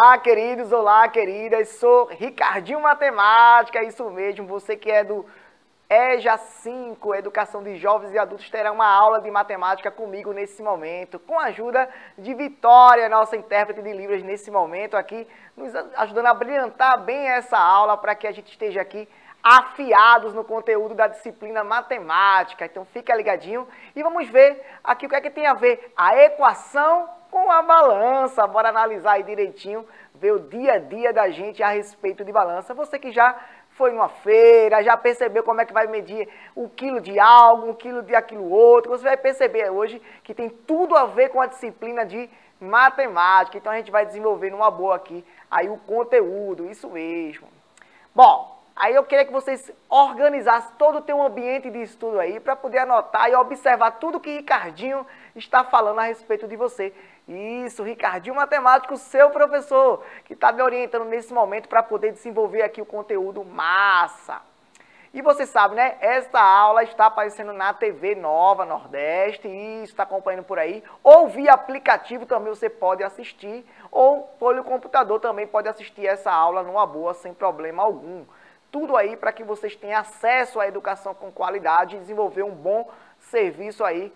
Olá, queridos, olá, queridas, sou Ricardinho Matemática, isso mesmo, você que é do EJA 5, Educação de Jovens e Adultos, terá uma aula de matemática comigo nesse momento, com a ajuda de Vitória, nossa intérprete de Libras nesse momento aqui, nos ajudando a brilhantar bem essa aula para que a gente esteja aqui afiados no conteúdo da disciplina matemática. Então fica ligadinho e vamos ver aqui o que é que tem a ver a equação com a balança. Bora analisar aí direitinho, ver o dia a dia da gente a respeito de balança. Você que já foi numa feira, já percebeu como é que vai medir o quilo de algo, o quilo de aquilo outro, você vai perceber hoje que tem tudo a ver com a disciplina de matemática. Então a gente vai desenvolver numa boa aqui aí o conteúdo, isso mesmo. Bom, aí eu queria que vocês organizassem todo o teu ambiente de estudo aí para poder anotar e observar tudo que Ricardinho está falando a respeito de você. Isso, Ricardinho Matemático, seu professor, que está me orientando nesse momento para poder desenvolver aqui o conteúdo massa. E você sabe, né? Esta aula está aparecendo na TV Nova Nordeste, e está acompanhando por aí. Ou via aplicativo também você pode assistir, ou pelo computador também pode assistir essa aula numa boa, sem problema algum. Tudo aí para que vocês tenham acesso à educação com qualidade e desenvolver um bom serviço aí,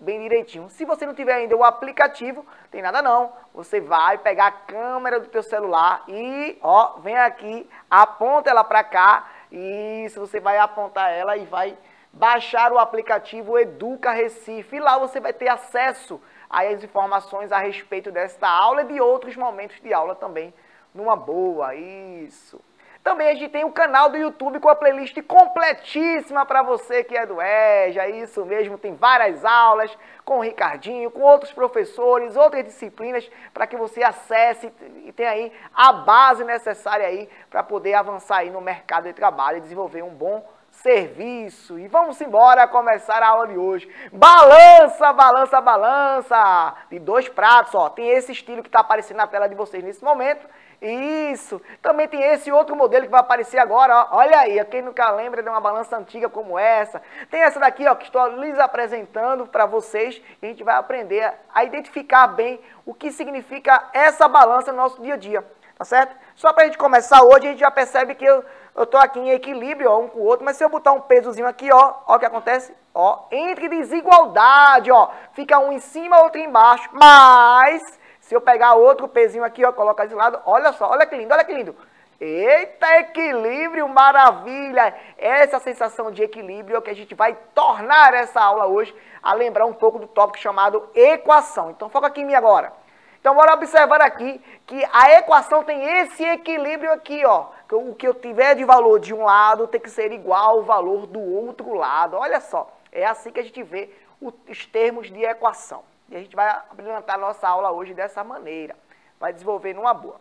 bem direitinho. Se você não tiver ainda o aplicativo, tem nada não. Você vai pegar a câmera do teu celular e, ó, vem aqui, aponta ela para cá. Isso, você vai apontar ela e vai baixar o aplicativo Educa Recife. E lá você vai ter acesso às informações a respeito desta aula e de outros momentos de aula também, numa boa. Isso. Também a gente tem um canal do YouTube com a playlist completíssima para você que é do EJA, isso mesmo, tem várias aulas com o Ricardinho, com outros professores, outras disciplinas, para que você acesse e tenha aí a base necessária aí para poder avançar aí no mercado de trabalho e desenvolver um bom serviço. E vamos embora começar a aula de hoje. Balança, balança, balança, de 2 pratos, ó, tem esse estilo que está aparecendo na tela de vocês nesse momento. Isso, também tem esse outro modelo que vai aparecer agora, ó. Olha aí, quem nunca lembra de uma balança antiga como essa. Tem essa daqui, ó, que estou lhes apresentando para vocês, e a gente vai aprender a identificar bem o que significa essa balança no nosso dia a dia, tá certo? Só para a gente começar hoje, a gente já percebe que eu estou aqui em equilíbrio, ó, um com o outro, mas se eu botar um pesozinho aqui, ó o que acontece, ó, entre desigualdade, ó, fica um em cima, outro embaixo, mas se eu pegar outro pezinho aqui, ó, colocar de lado, olha só, olha que lindo, olha que lindo. Eita, equilíbrio, maravilha! Essa sensação de equilíbrio é o que a gente vai tornar essa aula hoje, a lembrar um pouco do tópico chamado equação. Então, foca aqui em mim agora. Então, bora observar aqui que a equação tem esse equilíbrio aqui, ó. O que eu tiver de valor de um lado tem que ser igual ao valor do outro lado. Olha só, é assim que a gente vê os termos de equação. E a gente vai apresentar a nossa aula hoje dessa maneira. Vai desenvolver numa boa.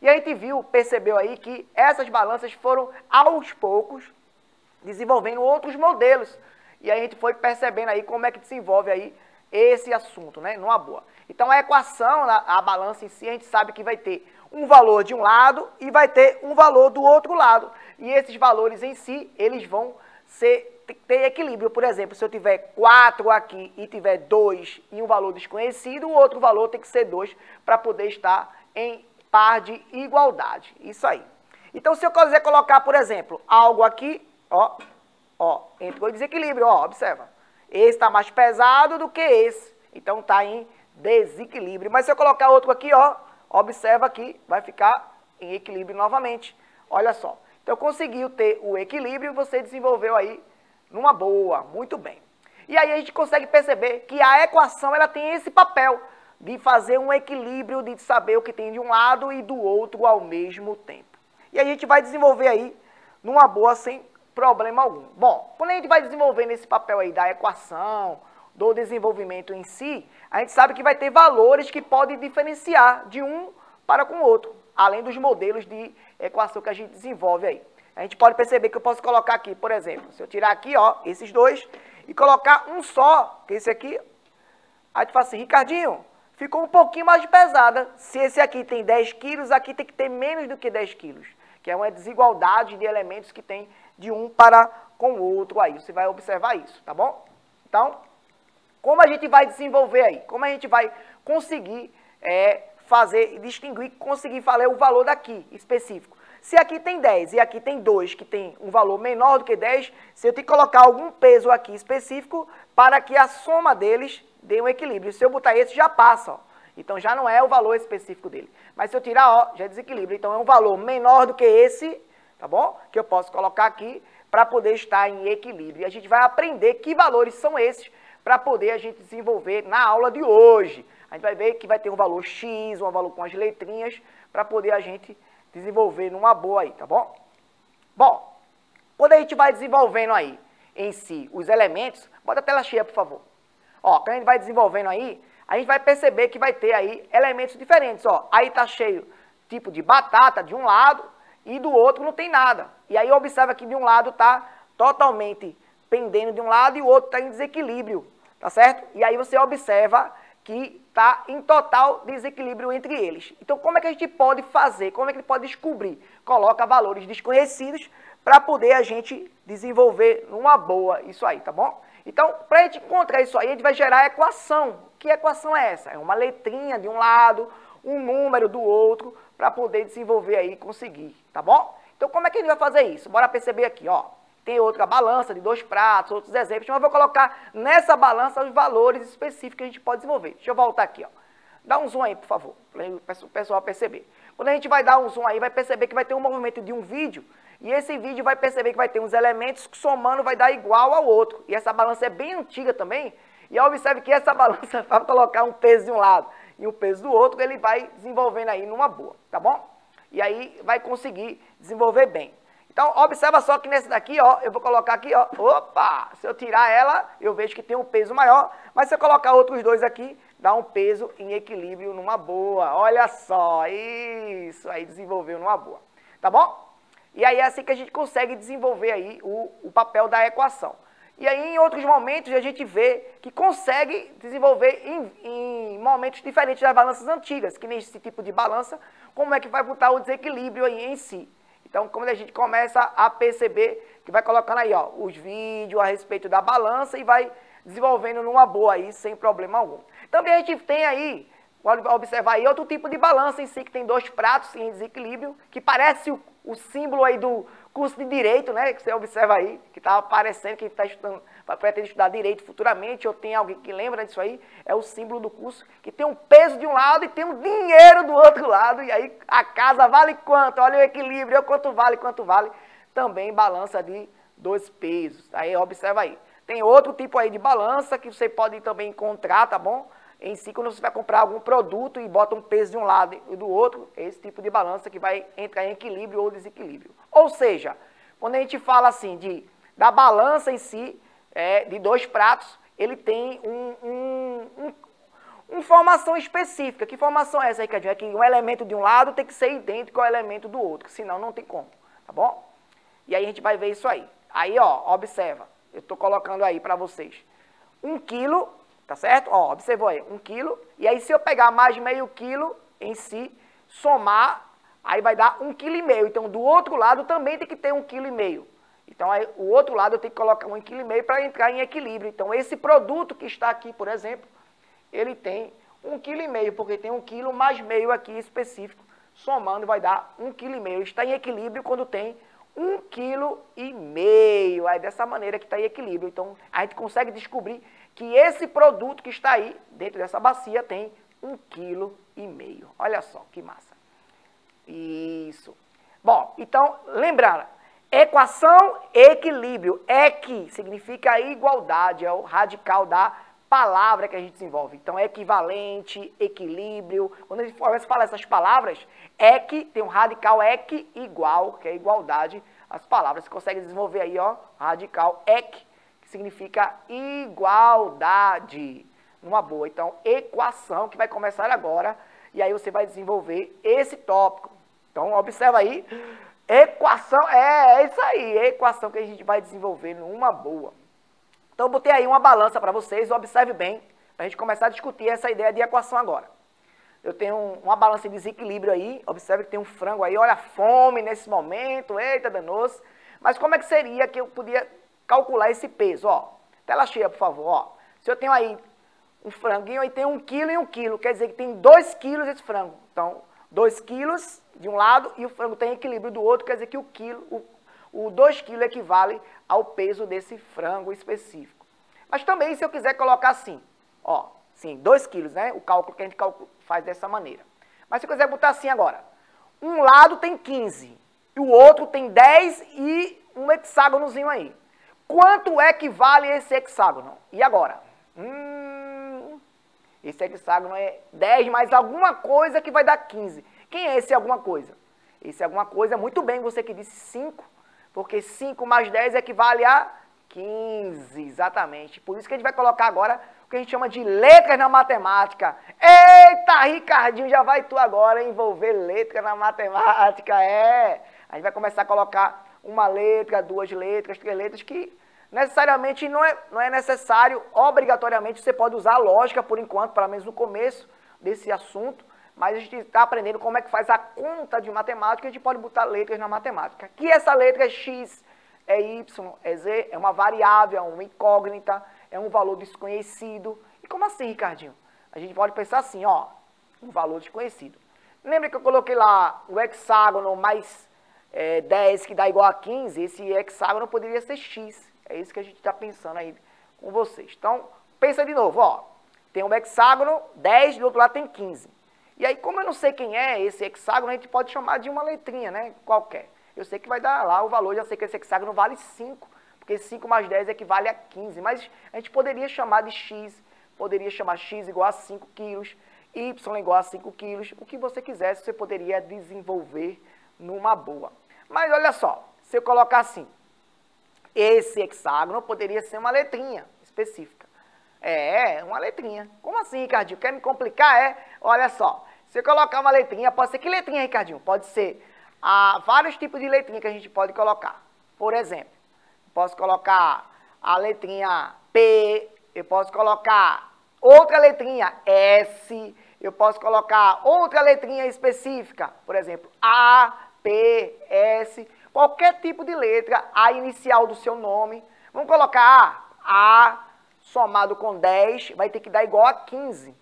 E a gente percebeu aí que essas balanças foram, aos poucos, desenvolvendo outros modelos. E a gente foi percebendo aí como é que desenvolve aí esse assunto, né? Numa boa. Então a equação, a balança em si, a gente sabe que vai ter um valor de um lado e vai ter um valor do outro lado. E esses valores em si, eles vão ter equilíbrio. Por exemplo, se eu tiver 4 aqui e tiver 2 e um valor desconhecido, o outro valor tem que ser 2 para poder estar em par de igualdade. Isso aí. Então, se eu quiser colocar, por exemplo, algo aqui, ó, entrou em desequilíbrio, ó, observa. Esse está mais pesado do que esse, então está em desequilíbrio. Mas se eu colocar outro aqui, ó, observa que vai ficar em equilíbrio novamente. Olha só. Então, conseguiu ter o equilíbrio e você desenvolveu aí numa boa, muito bem. E aí a gente consegue perceber que a equação ela tem esse papel de fazer um equilíbrio, de saber o que tem de um lado e do outro ao mesmo tempo. E a gente vai desenvolver aí numa boa, sem problema algum. Bom, quando a gente vai desenvolvendo esse papel aí da equação, do desenvolvimento em si, a gente sabe que vai ter valores que podem diferenciar de um para com o outro, além dos modelos de equação que a gente desenvolve aí. A gente pode perceber que eu posso colocar aqui, por exemplo, se eu tirar aqui, ó, esses dois, e colocar um só, que esse aqui, aí tu fala assim, Ricardinho, ficou um pouquinho mais pesada. Se esse aqui tem 10 quilos, aqui tem que ter menos do que 10 quilos, que é uma desigualdade de elementos que tem de um para com o outro aí. Você vai observar isso, tá bom? Então, como a gente vai desenvolver aí? Como a gente vai conseguir fazer, distinguir, conseguir falar o valor daqui, específico. Se aqui tem 10 e aqui tem 2, que tem um valor menor do que 10, se eu tenho que colocar algum peso aqui específico para que a soma deles dê um equilíbrio. Se eu botar esse, já passa, ó. Então já não é o valor específico dele. Mas se eu tirar, ó, já é desequilíbrio. Então é um valor menor do que esse, tá bom? Que eu posso colocar aqui para poder estar em equilíbrio. E a gente vai aprender que valores são esses para poder a gente desenvolver na aula de hoje. A gente vai ver que vai ter um valor X, um valor com as letrinhas, para poder a gente desenvolver numa boa aí, tá bom? Bom, quando a gente vai desenvolvendo aí em si os elementos, bota a tela cheia, por favor. Ó, quando a gente vai desenvolvendo aí, a gente vai perceber que vai ter aí elementos diferentes, ó. Aí tá cheio tipo de batata de um lado e do outro não tem nada. E aí observa que de um lado tá totalmente pendendo de um lado e o outro tá em desequilíbrio, tá certo? E aí você observa que está em total desequilíbrio entre eles. Então, como é que a gente pode fazer? Como é que a gente pode descobrir? Coloca valores desconhecidos para poder a gente desenvolver numa boa isso aí, tá bom? Então, para a gente encontrar isso aí, a gente vai gerar a equação. Que equação é essa? É uma letrinha de um lado, um número do outro, para poder desenvolver aí e conseguir, tá bom? Então, como é que a gente vai fazer isso? Bora perceber aqui, ó. Tem outra balança de 2 pratos, outros exemplos, mas eu vou colocar nessa balança os valores específicos que a gente pode desenvolver. Deixa eu voltar aqui, ó. Dá um zoom aí, por favor, para o pessoal perceber. Quando a gente vai dar um zoom aí, vai perceber que vai ter um movimento de um vídeo, e esse vídeo vai perceber que vai ter uns elementos que somando vai dar igual ao outro. E essa balança é bem antiga também, e observe que essa balança, para colocar um peso de um lado e um peso do outro, ele vai desenvolvendo aí numa boa, tá bom? E aí vai conseguir desenvolver bem. Então, observa só que nesse daqui, ó, eu vou colocar aqui, ó, opa, se eu tirar ela, eu vejo que tem um peso maior, mas se eu colocar outros dois aqui, dá um peso em equilíbrio numa boa. Olha só, isso, aí desenvolveu numa boa, tá bom? E aí é assim que a gente consegue desenvolver aí o papel da equação. E aí em outros momentos a gente vê que consegue desenvolver em momentos diferentes das balanças antigas, que nesse tipo de balança, como é que vai botar o desequilíbrio aí em si. Então, quando a gente começa a perceber que vai colocando aí, ó, os vídeos a respeito da balança e vai desenvolvendo numa boa aí, sem problema algum. Também a gente tem aí, pode observar aí, outro tipo de balança em si, que tem 2 pratos em desequilíbrio, que parece o símbolo aí do curso de Direito, né, que você observa aí, que está aparecendo, quem está estudando, pretende estudar Direito futuramente, ou tem alguém que lembra disso aí, é o símbolo do curso, que tem um peso de um lado e tem um dinheiro do outro lado, e aí a casa vale quanto? Olha o equilíbrio, quanto vale, também balança de 2 pesos, aí observa aí. Tem outro tipo aí de balança que você pode também encontrar, tá bom? Em si, quando você vai comprar algum produto e bota um peso de um lado e do outro, é esse tipo de balança que vai entrar em equilíbrio ou desequilíbrio. Ou seja, quando a gente fala assim da balança em si, de 2 pratos, ele tem uma formação específica. Que formação é essa, Ricardinho? É que um elemento de um lado tem que ser idêntico ao elemento do outro, senão não tem como, tá bom? E aí a gente vai ver isso aí. Aí, ó, observa, eu estou colocando aí para vocês 1 quilo, tá certo? Ó, observou aí, 1 quilo. E aí, se eu pegar mais meio quilo em si, somar, aí vai dar 1,5 kg. Então, do outro lado também tem que ter 1,5 kg. Então, aí, o outro lado eu tenho que colocar 1,5 kg para entrar em equilíbrio. Então, esse produto que está aqui, por exemplo, ele tem 1,5 kg, porque tem 1 kg mais meio aqui específico. Somando vai dar 1,5 kg. Ele está em equilíbrio quando tem 1,5 kg. É dessa maneira que está em equilíbrio. Então, a gente consegue descobrir que esse produto que está aí, dentro dessa bacia, tem 1,5 kg. Olha só, que massa. Isso. Bom, então, lembrando, equação, equilíbrio. Equi significa igualdade, é o radical da palavra que a gente desenvolve. Então, equivalente, equilíbrio. Quando a gente começa a falar essas palavras, equi tem um radical equi igual, que é igualdade. As palavras você consegue desenvolver aí, ó, radical equi, que significa igualdade. Numa boa. Então, equação, que vai começar agora, e aí você vai desenvolver esse tópico. Então, observa aí, equação, é isso aí, equação que a gente vai desenvolver numa boa. Então, eu botei aí uma balança para vocês, observe bem, para a gente começar a discutir essa ideia de equação agora. Eu tenho uma balança de desequilíbrio aí, observe que tem um frango aí, olha a fome nesse momento, eita danoso. Mas como é que seria que eu podia calcular esse peso? Ó, tela cheia, por favor. Ó. Se eu tenho aí um franguinho, aí tem 1 quilo e 1 quilo, quer dizer que tem 2 quilos esse frango. Então, 2 quilos de um lado e o frango tem equilíbrio do outro, quer dizer que o 2 quilos equivale ao peso desse frango específico. Mas também, se eu quiser colocar assim, ó, sim, 2 quilos, né? O cálculo que a gente faz dessa maneira. Mas se eu quiser botar assim agora, um lado tem 15 e o outro tem 10 e um hexágonozinho aí. Quanto é que vale esse hexágono? E agora? Esse hexágono é 10 mais alguma coisa que vai dar 15. Quem é esse alguma coisa? Esse alguma coisa, muito bem, você que disse 5, porque 5 mais 10 equivale a 15, exatamente. Por isso que a gente vai colocar agora o que a gente chama de letras na matemática. Eita, Ricardinho, já vai tu agora envolver letra na matemática, A gente vai começar a colocar uma letra, 2 letras, 3 letras, que necessariamente não é necessário, obrigatoriamente, você pode usar a lógica por enquanto, pelo menos no começo desse assunto, mas a gente está aprendendo como é que faz a conta de matemática, a gente pode botar letras na matemática. Que essa letra é x, é y, é z, é uma variável, é uma incógnita, é um valor desconhecido. E como assim, Ricardinho? A gente pode pensar assim, ó, um valor desconhecido. Lembra que eu coloquei lá o hexágono mais 10 que dá igual a 15? Esse hexágono poderia ser x. É isso que a gente está pensando aí com vocês. Então, pensa de novo, ó. Tem um hexágono, 10, do outro lado tem 15. E aí, como eu não sei quem é esse hexágono, a gente pode chamar de uma letrinha, né? Qualquer. Eu sei que vai dar lá o valor, já sei que esse hexágono vale 5, porque 5 mais 10 equivale a 15. Mas a gente poderia chamar de x, poderia chamar x igual a 5 quilos, y igual a 5 quilos, o que você quisesse, você poderia desenvolver numa boa. Mas olha só, se eu colocar assim, esse hexágono poderia ser uma letrinha específica. Uma letrinha. Como assim, Ricardinho? Quer me complicar? Olha só, se eu colocar uma letrinha, pode ser que letrinha, Ricardinho? Pode ser vários tipos de letrinha que a gente pode colocar. Por exemplo, posso colocar a letrinha P, eu posso colocar outra letrinha S, eu posso colocar outra letrinha específica, por exemplo, A, P, S, qualquer tipo de letra, a inicial do seu nome. Vamos colocar A somado com 10 vai ter que dar igual a 15.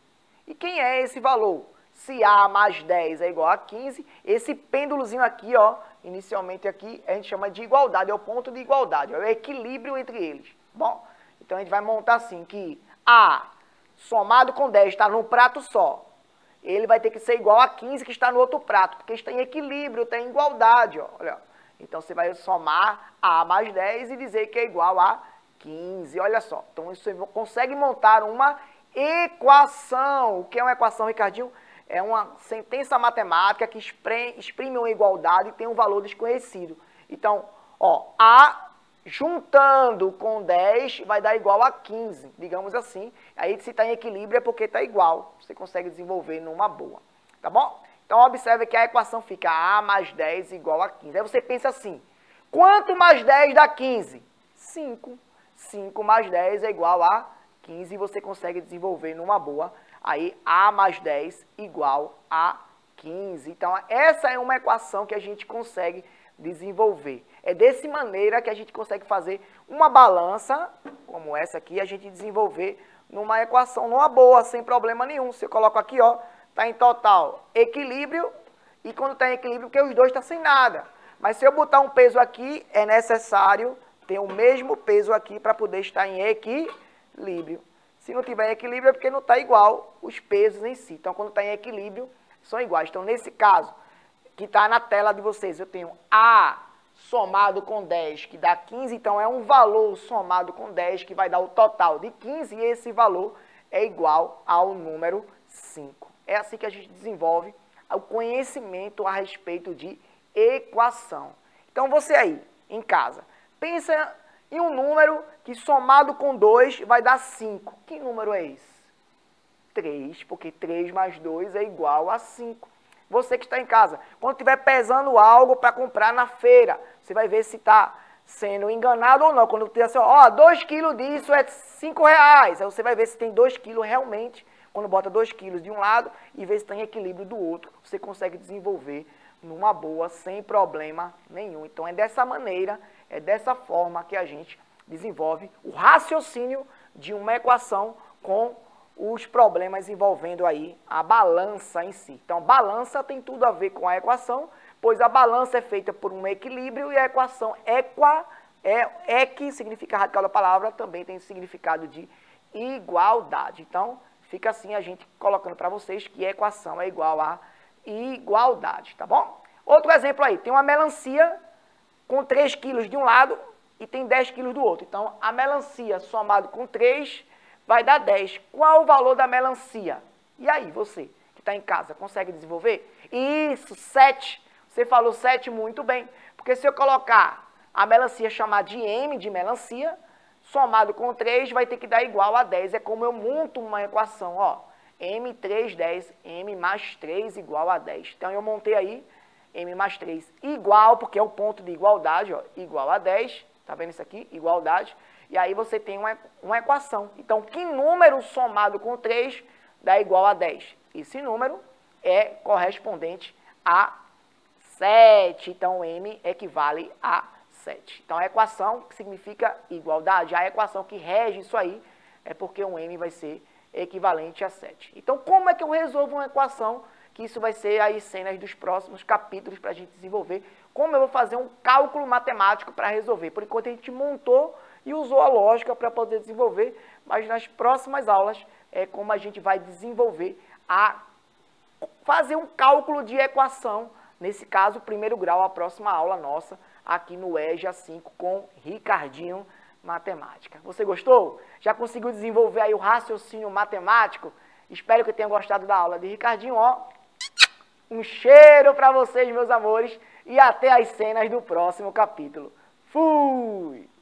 E quem é esse valor? Se A mais 10 é igual a 15, esse pêndulozinho aqui, ó, inicialmente aqui, a gente chama de igualdade, é o ponto de igualdade, é o equilíbrio entre eles. Bom, então a gente vai montar assim, que A somado com 10 está num prato só. Ele vai ter que ser igual a 15 que está no outro prato, porque está em equilíbrio, está em igualdade, ó, olha. Então você vai somar A mais 10 e dizer que é igual a 15, olha só. Então você consegue montar uma equação. O que é uma equação, Ricardinho? É uma sentença matemática que exprime uma igualdade e tem um valor desconhecido. Então, ó, A juntando com 10 vai dar igual a 15, digamos assim. Aí se está em equilíbrio é porque está igual. Você consegue desenvolver numa boa, tá bom? Então observe que a equação fica A mais 10 igual a 15. Aí você pensa assim, quanto mais 10 dá 15? 5. 5 mais 10 é igual a 15 e você consegue desenvolver numa boa. Aí A mais 10 igual a 15. Então essa é uma equação que a gente consegue desenvolver. É dessa maneira que a gente consegue fazer uma balança, como essa aqui, a gente desenvolver numa equação numa boa, sem problema nenhum. Se eu coloco aqui, ó, está em total equilíbrio, e quando está em equilíbrio, porque os dois estão sem nada. Mas se eu botar um peso aqui, é necessário ter o mesmo peso aqui para poder estar em equilíbrio. Se não tiver em equilíbrio, é porque não está igual os pesos em si. Então, quando está em equilíbrio, são iguais. Então, nesse caso, que está na tela de vocês, eu tenho A somado com 10, que dá 15. Então, é um valor somado com 10, que vai dar o total de 15. E esse valor é igual ao número 5. É assim que a gente desenvolve o conhecimento a respeito de equação. Então, você aí, em casa, pensa em um número que somado com 2 vai dar 5. Que número é esse? 3, porque 3 mais 2 é igual a 5. Você que está em casa, quando estiver pesando algo para comprar na feira, você vai ver se está sendo enganado ou não. Quando tiver assim, ó, 2 quilos disso é 5 reais. Aí você vai ver se tem 2 quilos realmente. Quando bota 2 quilos de um lado e vê se está em equilíbrio do outro, você consegue desenvolver numa boa, sem problema nenhum. Então é dessa maneira, é dessa forma que a gente desenvolve o raciocínio de uma equação com os problemas envolvendo aí a balança em si. Então, balança tem tudo a ver com a equação, pois a balança é feita por um equilíbrio e a equação equi significa radical da palavra, também tem significado de igualdade. Então, fica assim a gente colocando para vocês que a equação é igual a igualdade, tá bom? Outro exemplo aí, tem uma melancia com 3 quilos de um lado e tem 10 quilos do outro. Então, a melancia somado com 3 vai dar 10. Qual o valor da melancia? E aí, você que está em casa, consegue desenvolver? Isso, 7. Você falou 7 muito bem. Porque se eu colocar a melancia chamada de M de melancia, somado com 3 vai ter que dar igual a 10. É como eu monto uma equação, ó. M3, 10. M mais 3 igual a 10. Então, eu montei aí M mais 3 igual, porque é o ponto de igualdade, ó, igual a 10. Tá vendo isso aqui? Igualdade. E aí você tem uma equação. Então, que número somado com 3 dá igual a 10? Esse número é correspondente a 7. Então, M equivale a 7. Então, a equação que significa igualdade, a equação que rege isso aí, é porque um M vai ser equivalente a 7. Então, como é que eu resolvo uma equação? Que isso vai ser as cenas dos próximos capítulos para a gente desenvolver. Como eu vou fazer um cálculo matemático para resolver. Por enquanto, a gente montou e usou a lógica para poder desenvolver, mas nas próximas aulas é como a gente vai desenvolver fazer um cálculo de equação, nesse caso, primeiro grau, a próxima aula nossa, aqui no EJA 5 com Ricardinho Matemática. Você gostou? Já conseguiu desenvolver aí o raciocínio matemático? Espero que tenham gostado da aula de Ricardinho, ó. Um cheiro para vocês, meus amores, e até as cenas do próximo capítulo. Fui!